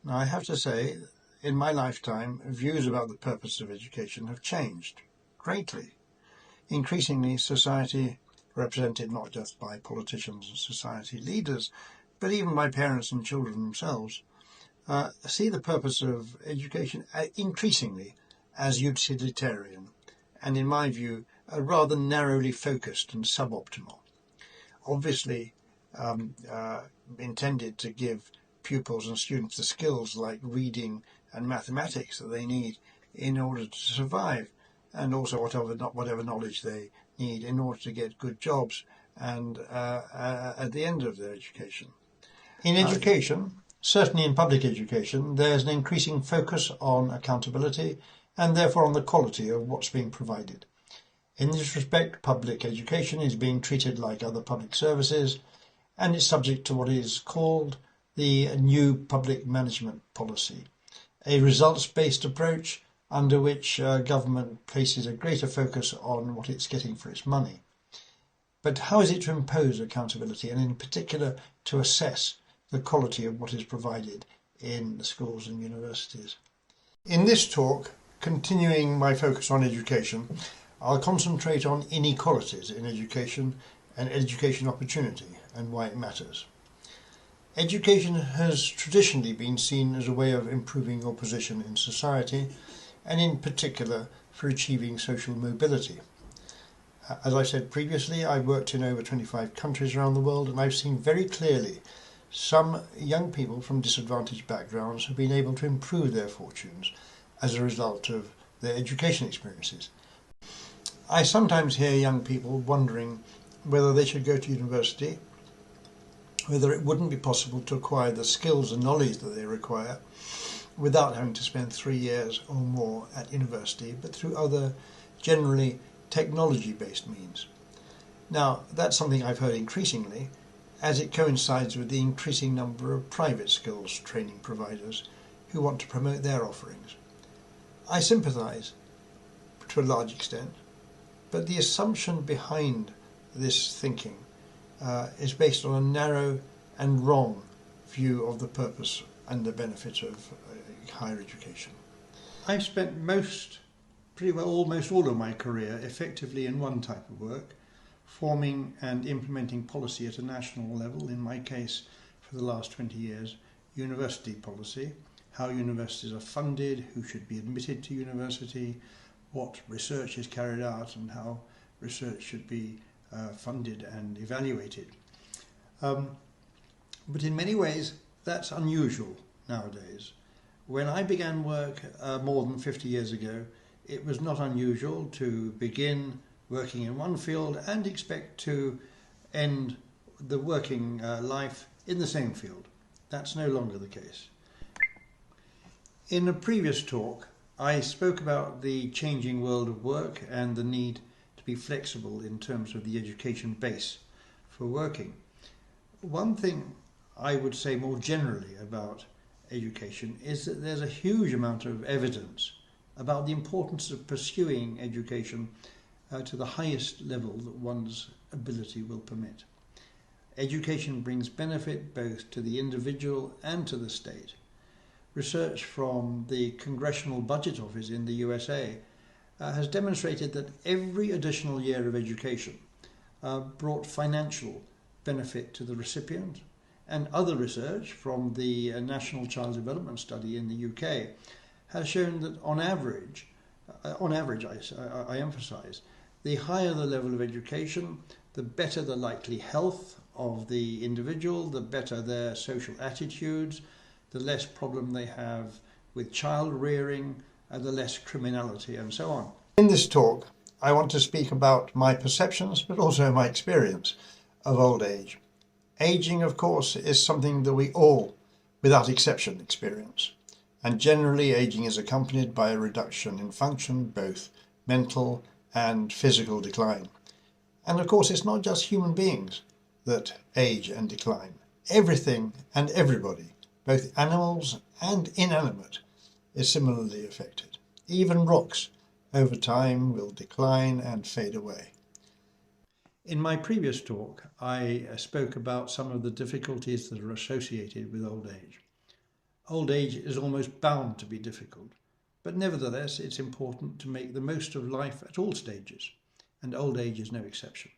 Now, I have to say, in my lifetime, views about the purpose of education have changed greatly. Increasingly, society, represented not just by politicians and society leaders, but even by parents and children themselves, see the purpose of education increasingly as utilitarian, and in my view, rather narrowly focused and suboptimal. Obviously, intended to give pupils and students the skills like reading and mathematics that they need in order to survive, and also whatever knowledge they need in order to get good jobs and at the end of their education. In education, certainly in public education, there's an increasing focus on accountability and therefore on the quality of what's being provided. In this respect, public education is being treated like other public services and is subject to what is called the new public management policy, a results-based approach under which government places a greater focus on what it's getting for its money. But how is it to impose accountability, and in particular to assess the quality of what is provided in the schools and universities? In this talk, continuing my focus on education, I'll concentrate on inequalities in education and education opportunity and why it matters. Education has traditionally been seen as a way of improving your position in society, and in particular for achieving social mobility. As I said previously, I've worked in over 25 countries around the world, and I've seen very clearly some young people from disadvantaged backgrounds have been able to improve their fortunes as a result of their education experiences. I sometimes hear young people wondering whether they should go to university, whether it wouldn't be possible to acquire the skills and knowledge that they require without having to spend 3 years or more at university, but through other, generally technology-based means. Now, that's something I've heard increasingly, as it coincides with the increasing number of private skills training providers who want to promote their offerings. I sympathise to a large extent, but the assumption behind this thinking is based on a narrow and wrong view of the purpose and the benefit of higher education. I've spent pretty well almost all of my career effectively in one type of work, forming and implementing policy at a national level, in my case for the last 20 years, university policy, how universities are funded, who should be admitted to university, what research is carried out and how research should be funded and evaluated. But in many ways that's unusual nowadays. When I began work more than 50 years ago, it was not unusual to begin working in one field and expect to end the working life in the same field. That's no longer the case. In a previous talk, I spoke about the changing world of work and the need to be flexible in terms of the education base for working. One thing I would say more generally about education is that there's a huge amount of evidence about the importance of pursuing education to the highest level that one's ability will permit. Education brings benefit both to the individual and to the state. Research from the Congressional Budget Office in the USA has demonstrated that every additional year of education brought financial benefit to the recipient, and other research from the National Child Development Study in the UK has shown that on average I emphasise, the higher the level of education, the better the likely health of the individual, the better their social attitudes, the less problem they have with child rearing, the less criminality and so on. In this talk, I want to speak about my perceptions, but also my experience of old age. Ageing, of course, is something that we all, without exception, experience. And generally, ageing is accompanied by a reduction in function, both mental and physical decline. And of course, it's not just human beings that age and decline. Everything and everybody, both animals and inanimate, is similarly affected. Even rocks, over time, will decline and fade away. In my previous talk, I spoke about some of the difficulties that are associated with old age. Old age is almost bound to be difficult, but nevertheless it's important to make the most of life at all stages, and old age is no exception.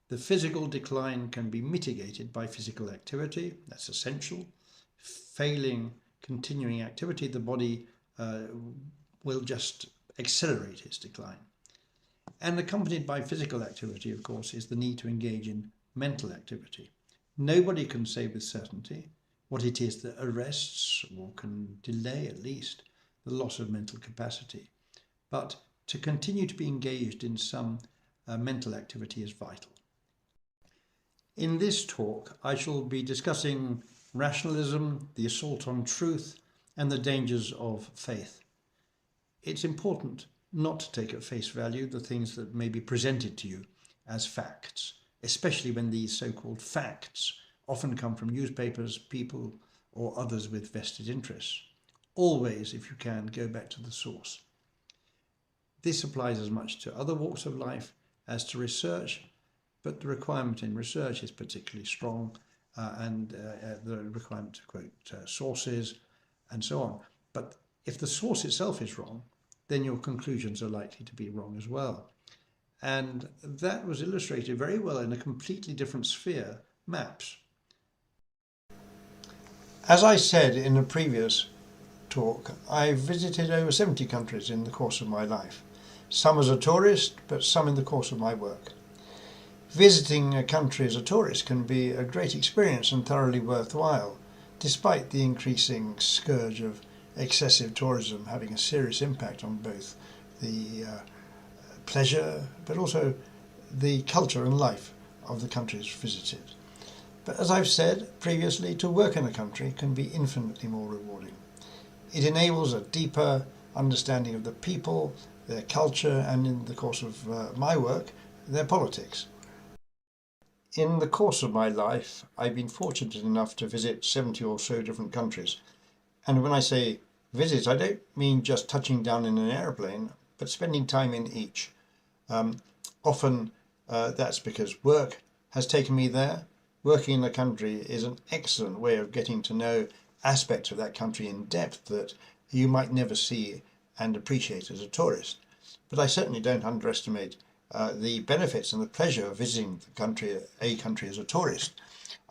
The physical decline can be mitigated by physical activity, that's essential. Failing continuing activity, the body will just accelerate its decline. And accompanied by physical activity, of course, is the need to engage in mental activity. Nobody can say with certainty what it is that arrests, or can delay at least, the loss of mental capacity. But to continue to be engaged in some mental activity is vital. In this talk, I shall be discussing rationalism, the assault on truth, and the dangers of faith. It's important not to take at face value the things that may be presented to you as facts, especially when these so-called facts often come from newspapers, people, or others with vested interests. Always, if you can, go back to the source. This applies as much to other walks of life as to research, but the requirement in research is particularly strong, and the requirement to quote sources and so on. But if the source itself is wrong, then your conclusions are likely to be wrong as well. And that was illustrated very well in a completely different sphere, maps. As I said in a previous talk, I visited over 70 countries in the course of my life, some as a tourist, but some in the course of my work. Visiting a country as a tourist can be a great experience and thoroughly worthwhile, despite the increasing scourge of excessive tourism having a serious impact on both the pleasure but also the culture and life of the countries visited. But as I've said previously, to work in a country can be infinitely more rewarding. It enables a deeper understanding of the people, their culture, and in the course of my work, their politics. In the course of my life, I've been fortunate enough to visit 70 or so different countries. And when I say visit, I don't mean just touching down in an aeroplane, but spending time in each. Often that's because work has taken me there. Working in a country is an excellent way of getting to know aspects of that country in depth that you might never see and appreciate as a tourist. But I certainly don't underestimate the benefits and the pleasure of visiting a country as a tourist.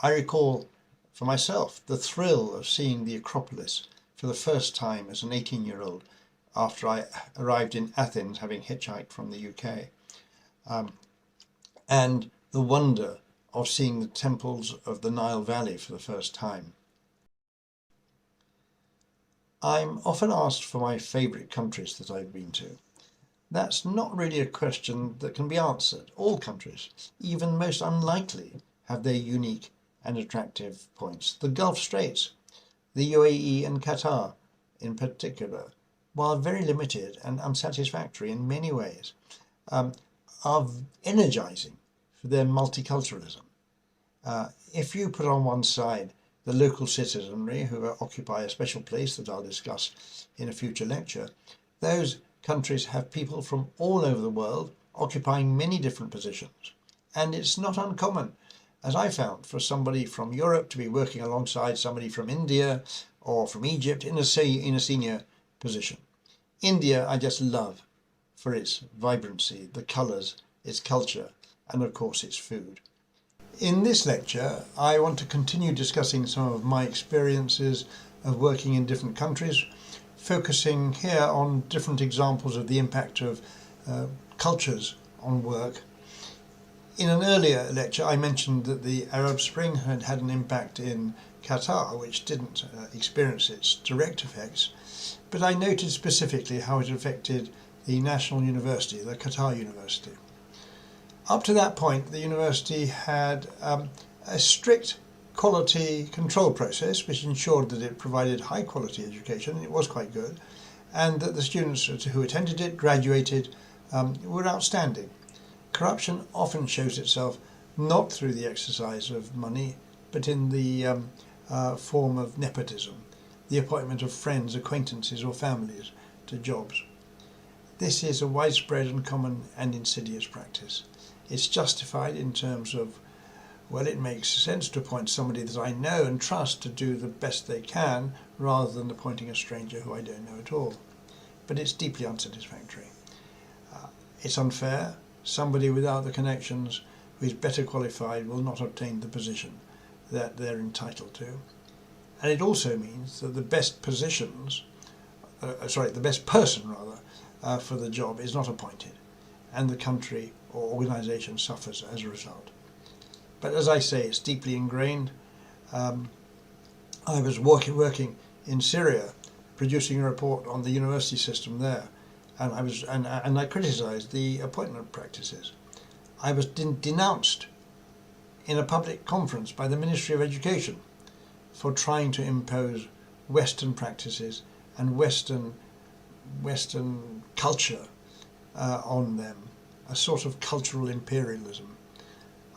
I recall for myself the thrill of seeing the Acropolis for the first time as an 18-year-old after I arrived in Athens, having hitchhiked from the UK, and the wonder of seeing the temples of the Nile Valley for the first time. I'm often asked for my favourite countries that I've been to. That's not really a question that can be answered. All countries, even most unlikely, have their unique and attractive points. The Gulf States, the UAE and Qatar in particular, while very limited and unsatisfactory in many ways, are energizing for their multiculturalism. If you put on one side the local citizenry who occupy a special place that I'll discuss in a future lecture, those countries have people from all over the world occupying many different positions. And it's not uncommon, as I found, for somebody from Europe to be working alongside somebody from India or from Egypt in a senior position. India I just love for its vibrancy, the colours, its culture, and of course its food. In this lecture, I want to continue discussing some of my experiences of working in different countries, focusing here on different examples of the impact of cultures on work. In an earlier lecture, I mentioned that the Arab Spring had had an impact in Qatar, which didn't experience its direct effects, but I noted specifically how it affected the National University, the Qatar University. Up to that point, the university had a strict quality control process which ensured that it provided high quality education. It was quite good, and that the students who attended it, graduated, were outstanding. Corruption often shows itself not through the exercise of money, but in the form of nepotism, the appointment of friends, acquaintances or families to jobs. This is a widespread and common and insidious practice. It's justified in terms of Well, it makes sense to appoint somebody that I know and trust to do the best they can, rather than appointing a stranger who I don't know at all. But it's deeply unsatisfactory. It's unfair. Somebody without the connections who is better qualified will not obtain the position that they're entitled to. And it also means that the best the best person rather, for the job is not appointed, and the country or organisation suffers as a result. But as I say, it's deeply ingrained. I was working in Syria, producing a report on the university system there, and I criticised the appointment practices. I was denounced in a public conference by the Ministry of Education for trying to impose Western practices and Western culture on them, a sort of cultural imperialism.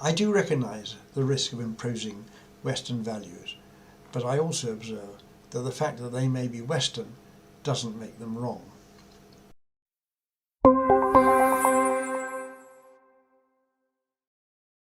I do recognise the risk of imposing Western values, but I also observe that the fact that they may be Western doesn't make them wrong.